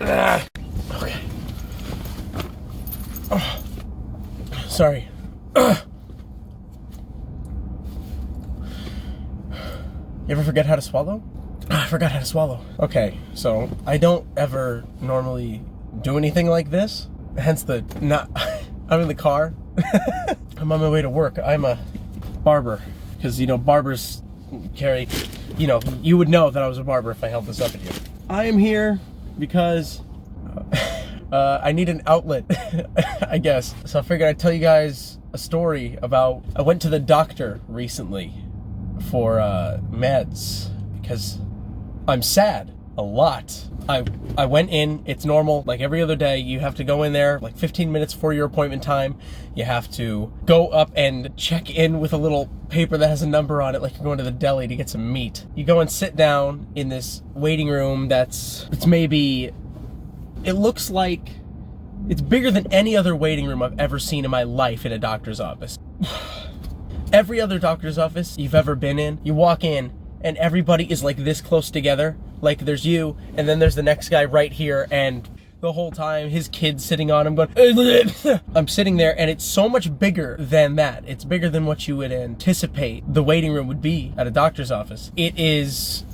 Okay. Oh. Sorry. You ever forget how to swallow? I forgot how to swallow. Okay, so I don't ever normally do anything like this. Hence the not. I'm in the car. I'm on my way to work. I'm a barber. Because, you know, barbers carry, you know, you would know that I was a barber if I held this up at you. I am here because I need an outlet, I guess. So I figured I'd tell you guys a story about, I went to the doctor recently for meds because I'm sad a lot. I went in, it's normal, like every other day, you have to go in there like 15 minutes before your appointment time. You have to go up and check in with a little paper that has a number on it, like you're going to the deli to get some meat. You go and sit down in this waiting room it's maybe, it looks like, it's bigger than any other waiting room I've ever seen in my life in a doctor's office. Every other doctor's office you've ever been in, you walk in and everybody is like this close together. Like there's you, and then there's the next guy right here, and the whole time his kid's sitting on him going, I'm sitting there, and it's so much bigger than that. It's bigger than what you would anticipate the waiting room would be at a doctor's office. It's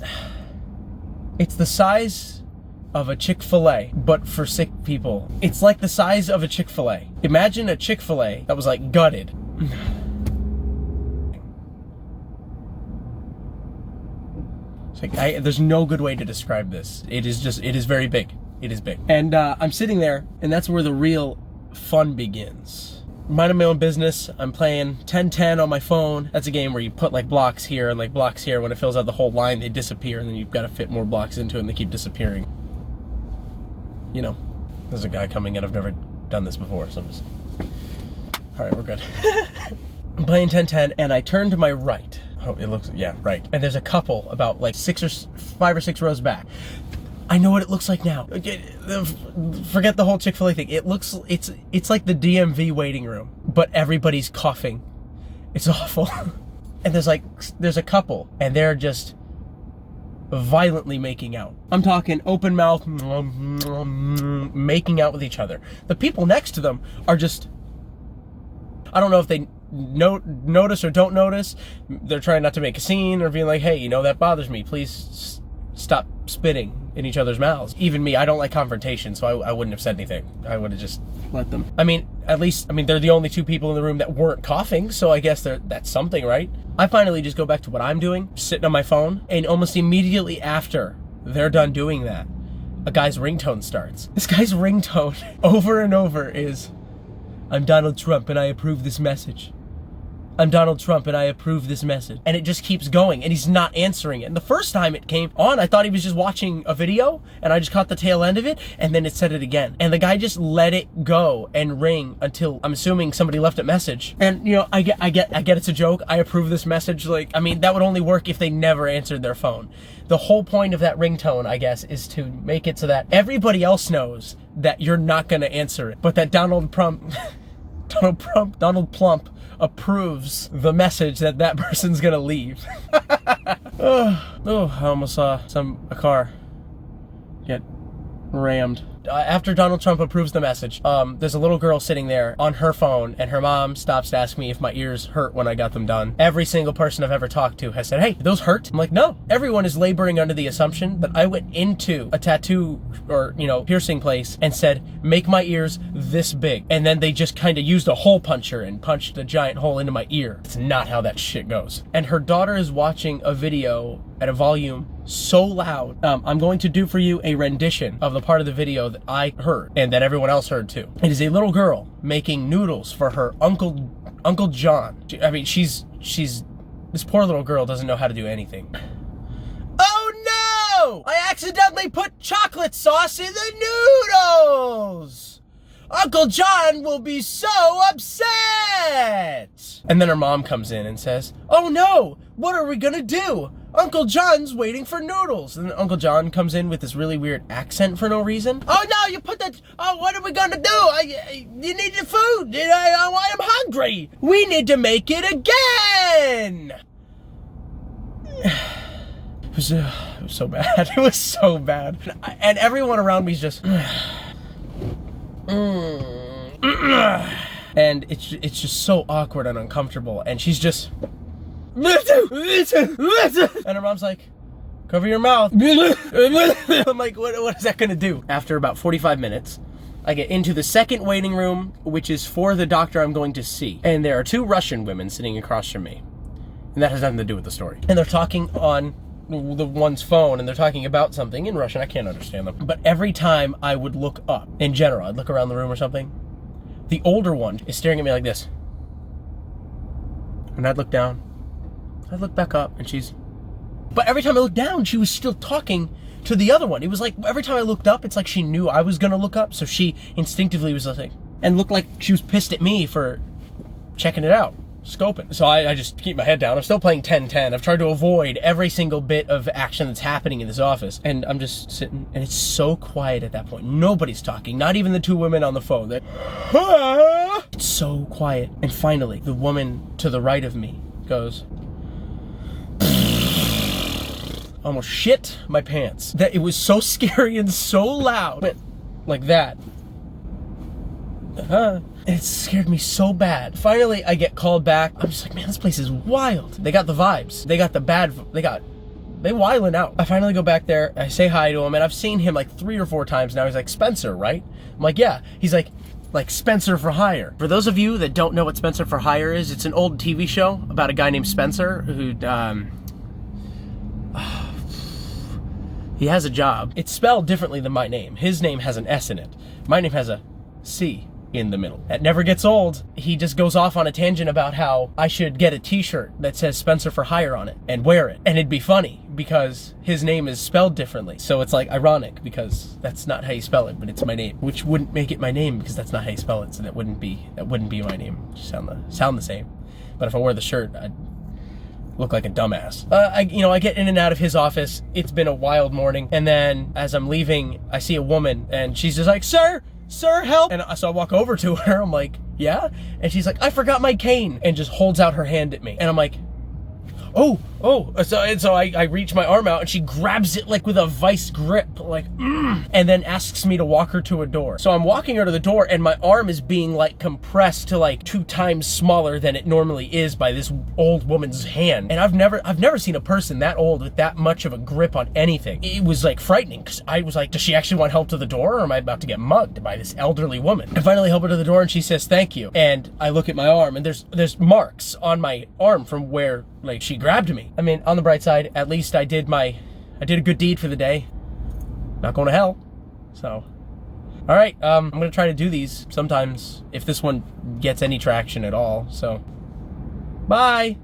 the size of a Chick-fil-A, but for sick people. It's like the size of a Chick-fil-A. Imagine a Chick-fil-A that was like gutted. Like there's no good way to describe this. It is very big. It is big. And I'm sitting there, and that's where the real fun begins. Minding my own business, I'm playing 10-10 on my phone. That's a game where you put like blocks here and like blocks here. When it fills out the whole line, they disappear, and then you've got to fit more blocks into it, and they keep disappearing. You know, there's a guy coming in. I've never done this before, so I'm just... All right, we're good. I'm playing 10-10, and I turn to my right. Oh, it looks, yeah, right. And there's a couple about like 5 or 6 rows back. I know what it looks like now. Forget the whole Chick-fil-A thing. It looks, it's like the DMV waiting room, but everybody's coughing. It's awful. And there's a couple, and they're just violently making out. I'm talking open mouth, making out with each other. The people next to them are just, I don't know if they notice or don't notice. They're trying not to make a scene or being like, hey, you know, that bothers me. Please stop spitting in each other's mouths. Even me, I don't like confrontation, so I wouldn't have said anything. I would have just let them. I mean, at least, they're the only 2 people in the room that weren't coughing, so I guess that's something, right? I finally just go back to what I'm doing, sitting on my phone, and almost immediately after they're done doing that, a guy's ringtone starts. This guy's ringtone over and over is, I'm Donald Trump and I approve this message. I'm Donald Trump and I approve this message. And it just keeps going and he's not answering it. And the first time it came on, I thought he was just watching a video and I just caught the tail end of it and then it said it again. And the guy just let it go and ring until I'm assuming somebody left a message. And you know, I get it's a joke. I approve this message. Like, that would only work if they never answered their phone. The whole point of that ringtone, I guess, is to make it so that everybody else knows that you're not gonna answer it. But that Donald Plump approves the message that person's gonna leave. I almost saw a car get rammed. After Donald Trump approves the message, there's a little girl sitting there on her phone, and her mom stops to ask me if my ears hurt when I got them done. Every single person I've ever talked to has said, hey, those hurt? I'm like, no. Everyone is laboring under the assumption that I went into a tattoo or, piercing place and said, make my ears this big. And then they just kind of used a hole puncher and punched a giant hole into my ear. It's not how that shit goes. And her daughter is watching a video at a volume so loud. I'm going to do for you a rendition of the part of the video that I heard and that everyone else heard too. It is a little girl making noodles for her Uncle John. She's this poor little girl doesn't know how to do anything. Oh no! I accidentally put chocolate sauce in the noodles! Uncle John will be so upset! And then her mom comes in and says, oh no! What are we gonna do? Uncle John's waiting for noodles. And then Uncle John comes in with this really weird accent for no reason. Oh no, you put that, what are we gonna do? You need the food, I'm hungry. We need to make it again. It was so bad. It was so bad. And everyone around me is just... And it's just so awkward and uncomfortable. And she's just... And her mom's like, cover your mouth. I'm like, what is that gonna do? After about 45 minutes, I get into the second waiting room, which is for the doctor I'm going to see. And there are 2 Russian women sitting across from me. And that has nothing to do with the story. And they're talking on the one's phone, and they're talking about something in Russian. I can't understand them. But every time I would look up, in general, I'd look around the room or something, the older one is staring at me like this. And I'd look down. I'd look back up, and she's... But every time I looked down, she was still talking to the other one. It was like, every time I looked up, it's like she knew I was gonna look up, so she instinctively was listening. And looked like she was pissed at me for checking it out, scoping. So I just keep my head down. I'm still playing 10-10. I've tried to avoid every single bit of action that's happening in this office. And I'm just sitting, and it's so quiet at that point. Nobody's talking, not even the 2 women on the phone. It's so quiet. And finally, the woman to the right of me goes... Almost shit my pants. That it was so scary and so loud. Went like that. It scared me so bad. Finally, I get called back. I'm just like, man, this place is wild. They got the vibes. They got the bad, they wildin' out. I finally go back there. I say hi to him, and I've seen him like 3 or 4 times now. He's like, Spencer, right? I'm like, yeah. He's like Spencer for Hire. For those of you that don't know what Spencer for Hire is, it's an old TV show about a guy named Spencer who, he has a job. It's spelled differently than my name. His name has an S in it. My name has a C in the middle. That never gets old. He just goes off on a tangent about how I should get a t-shirt that says Spencer for Hire on it and wear it. And it'd be funny because his name is spelled differently. So it's like ironic because that's not how you spell it, but it's my name, which wouldn't make it my name because that's not how you spell it. So that wouldn't be my name. Sound the same. But if I wore the shirt, I'd look like a dumbass. I get in and out of his office. It's been a wild morning. And then as I'm leaving, I see a woman and she's just like, sir, help. And so I walk over to her. I'm like, yeah? And she's like, I forgot my cane. And just holds out her hand at me. And I'm like, oh. So I reach my arm out and she grabs it like with a vice grip, like, and then asks me to walk her to a door. So I'm walking her to the door and my arm is being like compressed to like 2 times smaller than it normally is by this old woman's hand. And I've never seen a person that old with that much of a grip on anything. It was like frightening because I was like, does she actually want help to the door or am I about to get mugged by this elderly woman? I finally help her to the door and she says, thank you. And I look at my arm and there's marks on my arm from where like she grabbed me. I mean, on the bright side, at least I did a good deed for the day. Not going to hell. So, all right, I'm going to try to do these sometimes if this one gets any traction at all. So, bye.